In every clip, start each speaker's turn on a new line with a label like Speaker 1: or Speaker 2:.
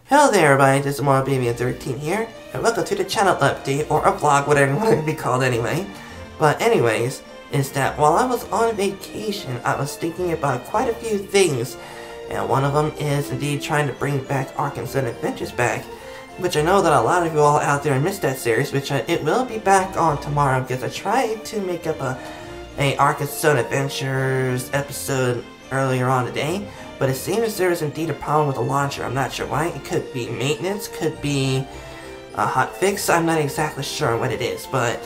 Speaker 1: Hello there everybody, this is MoralBaby13 here, and welcome to the channel update, or a vlog, whatever you want it to be called anyway. But anyways, is that while I was on vacation, I was thinking about quite a few things, and one of them is indeed trying to bring back Ark & Son Adventures back, which I know that a lot of you all out there missed that series, which it will be back on tomorrow, because I tried to make up a Ark & Son Adventures episode earlier on today. But it seems there is indeed a problem with the launcher. I'm not sure why. It could be maintenance, could be a hot fix. I'm not exactly sure what it is. But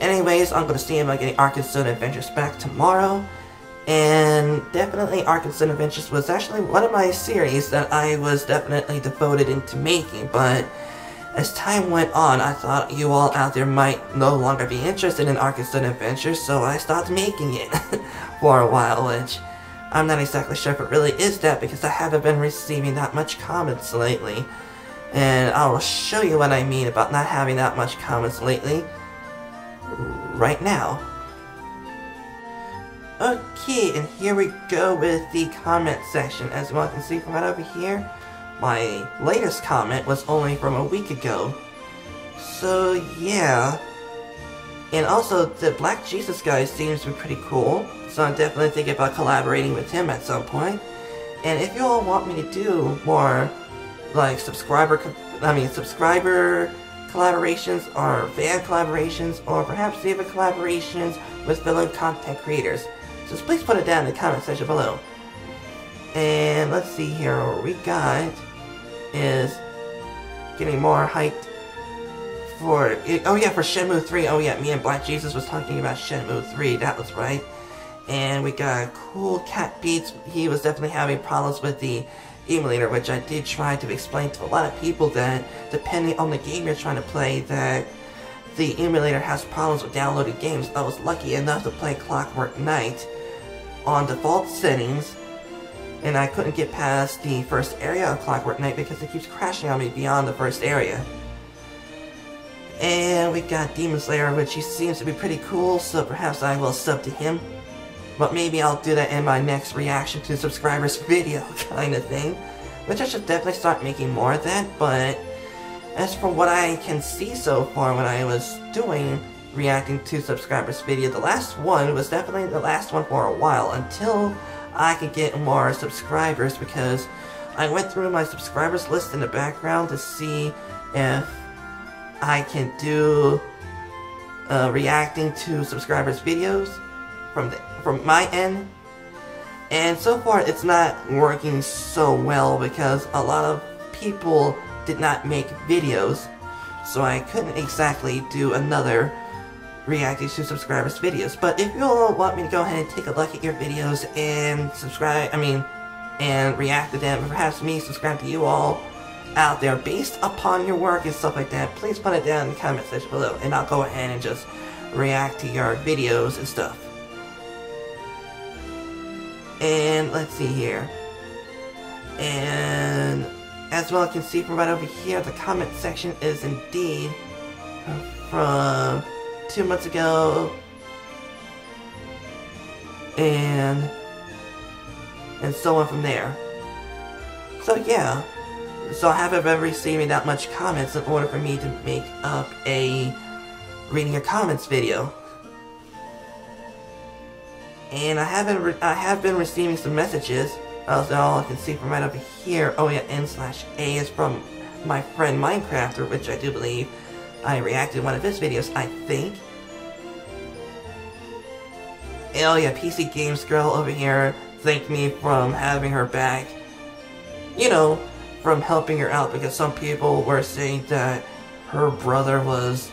Speaker 1: anyways, I'm going to see about getting Ark & Son Adventures back tomorrow. And definitely Ark & Son Adventures was actually one of my series that I was definitely devoted into making. But as time went on, I thought you all out there might no longer be interested in Ark & Son Adventures. So I stopped making it for a while, which I'm not exactly sure if it really is that, because I haven't been receiving that much comments lately. And I will show you what I mean about not having that much comments lately right now. Okay, and here we go with the comment section. As you all can see from right over here, my latest comment was only from a week ago. So yeah. And also, the Black Jesus guy seems to be pretty cool, so I'm definitely thinking about collaborating with him at some point. And if you all want me to do more, like, subscriber collaborations, or fan collaborations, or perhaps even collaborations with fellow content creators, just please put it down in the comment section below. And let's see here, what we got is getting more hyped for, oh yeah, for Shenmue 3, oh yeah, me and Black Jesus was talking about Shenmue 3, that was right. And we got cool Cat Beats. He was definitely having problems with the emulator, which I did try to explain to a lot of people that depending on the game you're trying to play, that the emulator has problems with downloaded games. I was lucky enough to play Clockwork Knight on default settings, and I couldn't get past the first area of Clockwork Knight because it keeps crashing on me beyond the first area. And we got Demon Slayer, which he seems to be pretty cool, so perhaps I will sub to him. But maybe I'll do that in my next reaction to subscribers video kind of thing. Which I should definitely start making more of that, but as for what I can see so far when I was doing reacting to subscribers video, the last one was definitely the last one for a while until I could get more subscribers, because I went through my subscribers list in the background to see if I can do reacting to subscribers videos from my end, and so far it's not working so well because a lot of people did not make videos, so I couldn't exactly do another reacting to subscribers videos. But if you all want me to go ahead and take a look at your videos and and react to them, and perhaps me subscribe to you all out there based upon your work and stuff like that, please put it down in the comment section below, and I'll go ahead and just react to your videos and stuff. And let's see here. And as well, you can see from right over here, the comment section is indeed from 2 months ago, and so on from there. So yeah. So I haven't been receiving that much comments in order for me to make up a reading your comments video. And I have been receiving some messages. Also, all I can see from right over here, oh yeah, n/a is from my friend Minecrafter, which I do believe I reacted to one of his videos, I think. And oh yeah, PC Games Girl over here thanked me from having her back. You know, from helping her out, because some people were saying that her brother was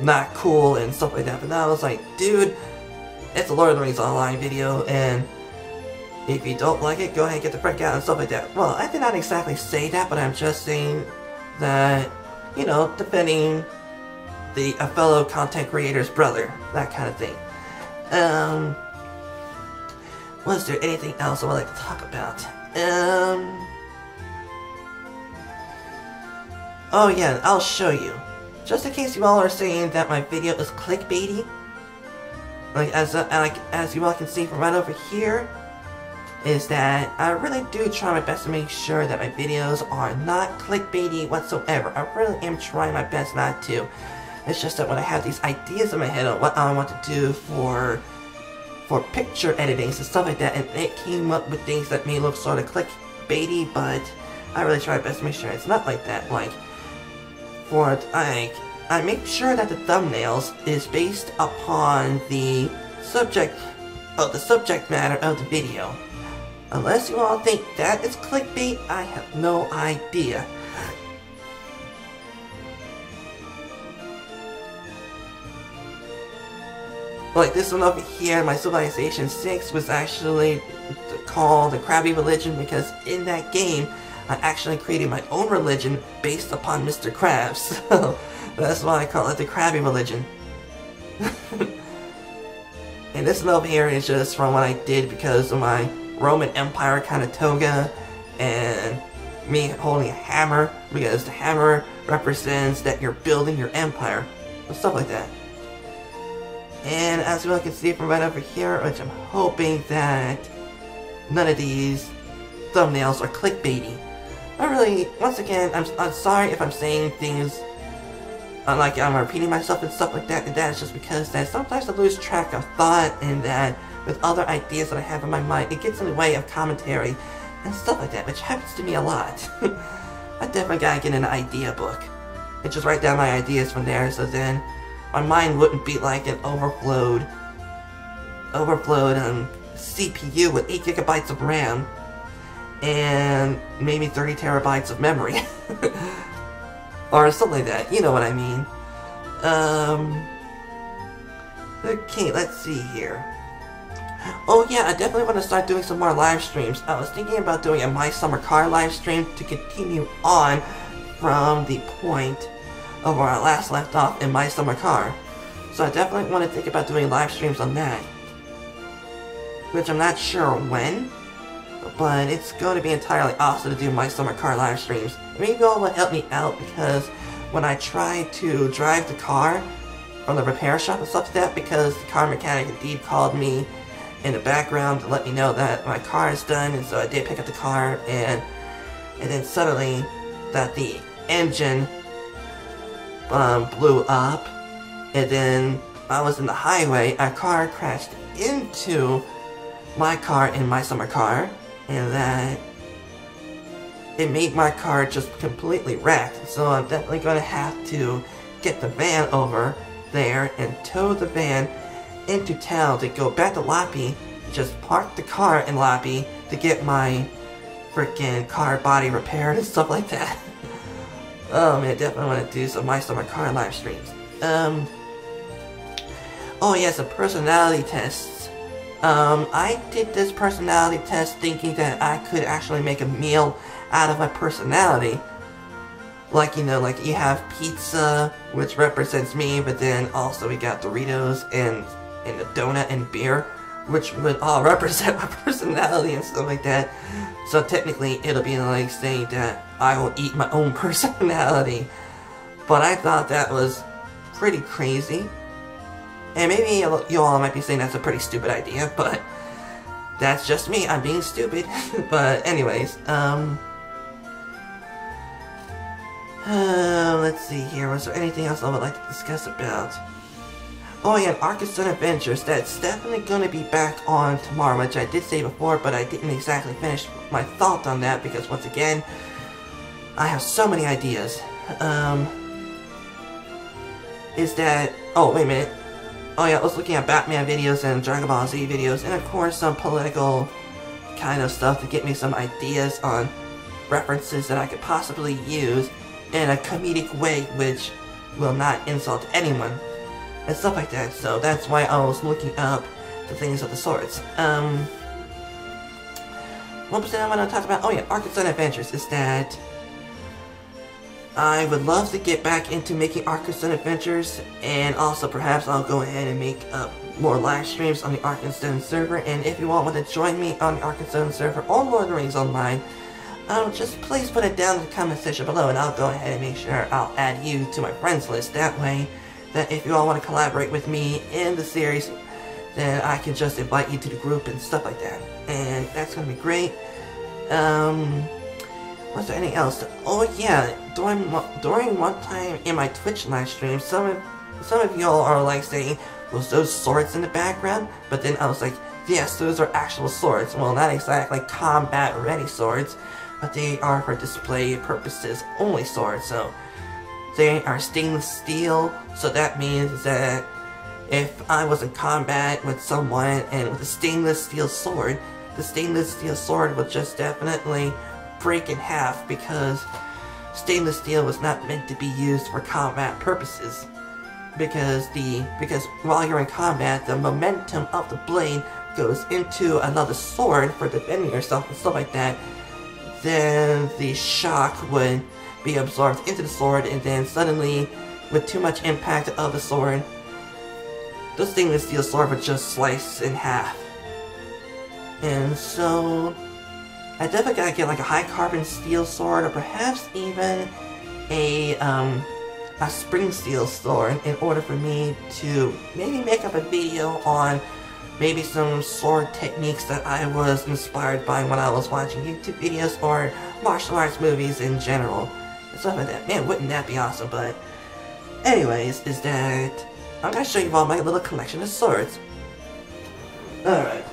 Speaker 1: not cool and stuff like that. But now I was like, dude, it's a Lord of the Rings Online video, and if you don't like it, go ahead and get the frick out and stuff like that. Well, I did not exactly say that, but I'm just saying that, you know, defending a fellow content creator's brother, that kind of thing. Was there anything else I would like to talk about? Oh yeah, I'll show you. Just in case you all are saying that my video is clickbaity, as you all can see from right over here, is that I really do try my best to make sure that my videos are not clickbaity whatsoever. I really am trying my best not to. It's just that when I have these ideas in my head on what I want to do for picture editing and stuff like that, and it came up with things that may look sort of clickbaity, but I really try my best to make sure it's not like that. Like, I make sure that the thumbnails is based upon the subject matter of the video. Unless you all think that is clickbait, I have no idea. Like this one over here, my Civilization 6 was actually called the Krabby Religion because in that game, I actually created my own religion based upon Mr. Krabs. So that's why I call it the Krabby Religion. And this one over here is just from what I did because of my Roman Empire kind of toga and me holding a hammer because the hammer represents that you're building your empire and stuff like that. And as you all can see from right over here, which I'm hoping that none of these thumbnails are clickbaity. Once again, I'm sorry if I'm saying things like I'm repeating myself and stuff like that, and that is just because that sometimes I lose track of thought, and that with other ideas that I have in my mind, it gets in the way of commentary and stuff like that, which happens to me a lot. I definitely gotta get an idea book and just write down my ideas from there, so then my mind wouldn't be like an overflowed CPU with 8 GB of RAM and maybe 30 terabytes of memory. Or something like that, you know what I mean. Okay, let's see here. Oh yeah, I definitely want to start doing some more live streams. I was thinking about doing a My Summer Car live stream to continue on from the point of where I last left off in My Summer Car. So I definitely want to think about doing live streams on that. Which I'm not sure when, but it's going to be entirely awesome to do My Summer Car live streams. Maybe y'all will help me out because when I try to drive the car from the repair shop and stuff like that, because the car mechanic indeed called me in the background to let me know that my car is done, and so I did pick up the car, and then suddenly that the engine blew up, and then I was in the highway, a car crashed into my car in My Summer Car, and that it made my car just completely wrecked. So I'm definitely going to have to get the van over there and tow the van into town to go back to Loppy, just park the car in Loppy to get my freaking car body repaired and stuff like that. Oh man, I definitely want to do some My Summer Car live streams. Oh yeah, some personality tests. I did this personality test thinking that I could actually make a meal out of my personality. Like, you know, like you have pizza, which represents me, but then also we got Doritos and a donut and beer, which would all represent my personality and stuff like that. So technically, it'll be like saying that I will eat my own personality. But I thought that was pretty crazy. And maybe you all might be saying that's a pretty stupid idea, but that's just me. I'm being stupid. But anyways, let's see here. Was there anything else I would like to discuss about? Oh yeah, Arcus Sun Adventures. That's definitely going to be back on tomorrow, which I did say before, but I didn't exactly finish my thought on that because once again, I have so many ideas. Is that... Oh, wait a minute. Oh yeah, I was looking at Batman videos and Dragon Ball Z videos, and of course some political kind of stuff to get me some ideas on references that I could possibly use in a comedic way which will not insult anyone and stuff like that. So that's why I was looking up the things of the sorts. What was that I want to talk about? Oh yeah, Arcus Sun Adventures. Is that I would love to get back into making Arcus Sun Adventures, and also perhaps I'll go ahead and make more live streams on the Arcus Sun server. And if you all want to join me on the Arcus Sun server on Lord of the Rings Online, just please put it down in the comment section below, and I'll go ahead and make sure I'll add you to my friends list. That way, that if you all want to collaborate with me in the series, then I can just invite you to the group and stuff like that. And that's gonna be great. Was there anything else? Oh yeah, during one time in my Twitch live stream, some of y'all are like saying, was those swords in the background? But then I was like, yes, those are actual swords. Well, not exactly combat ready swords, but they are for display purposes only swords. So they are stainless steel, so that means that if I was in combat with someone and with a stainless steel sword, the stainless steel sword would just definitely break in half, because stainless steel was not meant to be used for combat purposes. Because while you're in combat, the momentum of the blade goes into another sword for defending yourself and stuff like that. Then the shock would be absorbed into the sword, and then suddenly, with too much impact of the sword, the stainless steel sword would just slice in half. And so I definitely gotta get like a high carbon steel sword, or perhaps even a spring steel sword, in order for me to maybe make up a video on maybe some sword techniques that I was inspired by when I was watching YouTube videos or martial arts movies in general. And stuff like that. Man, wouldn't that be awesome? But anyways, is that I'm gonna show you all my little collection of swords. Alright.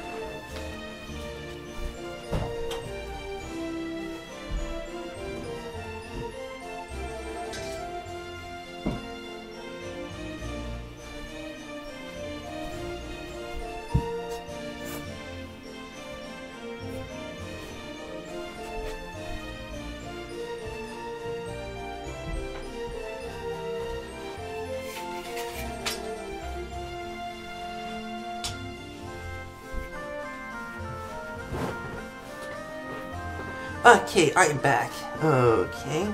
Speaker 1: Okay, I'm back. Okay.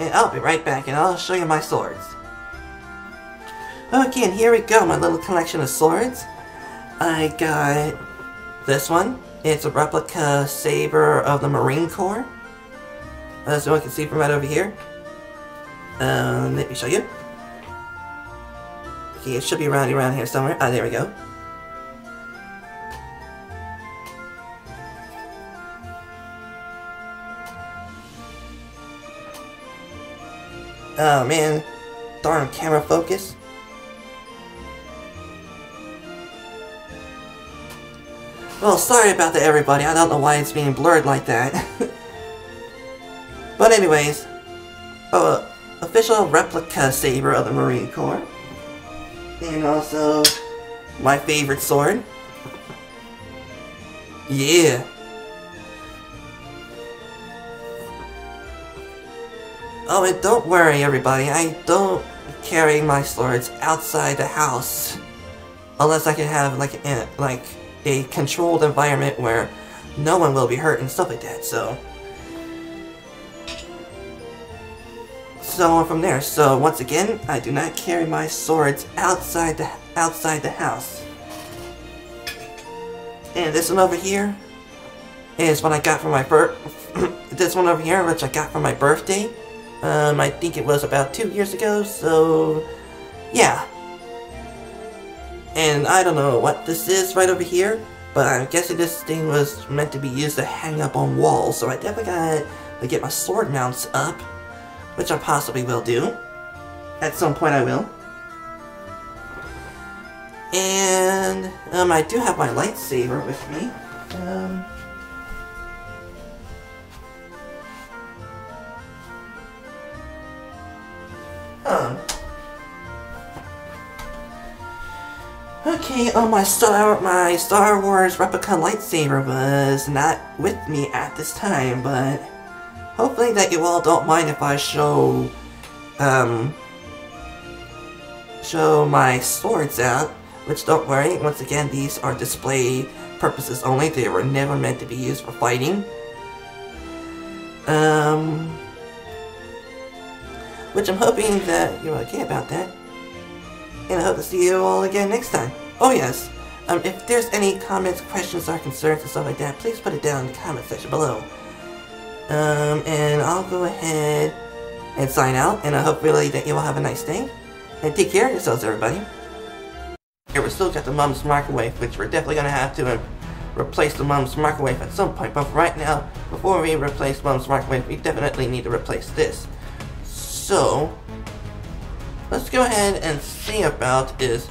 Speaker 1: And I'll be right back, and I'll show you my swords. Okay, and here we go, my little collection of swords. I got this one. It's a replica saber of the Marine Corps. So you can see from right over here. Let me show you. Okay, it should be around here somewhere. Ah, there we go. Oh man, darn camera focus. Well, sorry about that, everybody. I don't know why it's being blurred like that. But anyways, official replica saber of the Marine Corps. And also, my favorite sword. Yeah. Oh, and don't worry, everybody. I don't carry my swords outside the house, unless I can have like a controlled environment where no one will be hurt and stuff like that. So on from there. So once again, I do not carry my swords outside the house. And this one over here is what I got for my this one over here, which I got for my birthday. I think it was about 2 years ago, so yeah. And I don't know what this is right over here, but I'm guessing this thing was meant to be used to hang up on walls, so I definitely gotta get my sword mounts up, which I possibly will do. At some point I will. And, I do have my lightsaber with me. Okay, my Star Wars replica lightsaber was not with me at this time, but hopefully that you all don't mind if I show my swords out, which don't worry, once again, these are display purposes only. They were never meant to be used for fighting. Which I'm hoping that you're okay about that. And I hope to see you all again next time. Oh yes, if there's any comments, questions, or concerns and stuff like that, please put it down in the comment section below. And I'll go ahead and sign out, and I hope really that you all have a nice day. And take care of yourselves, everybody. Here we still got the Mom's microwave, which we're definitely gonna have to replace the Mom's microwave at some point. But right now, before we replace Mom's microwave, we definitely need to replace this. So let's go ahead and see about is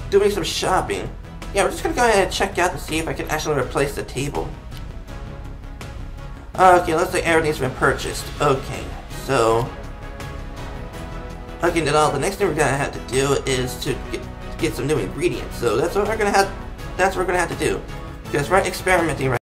Speaker 1: doing some shopping. Yeah, we're just gonna go ahead and check out to see if I can actually replace the table. Okay, looks like everything's been purchased. Okay, so okay, now the next thing we're gonna have to do is to get some new ingredients. So that's what we're gonna have. That's what we're gonna have to do because we're experimenting right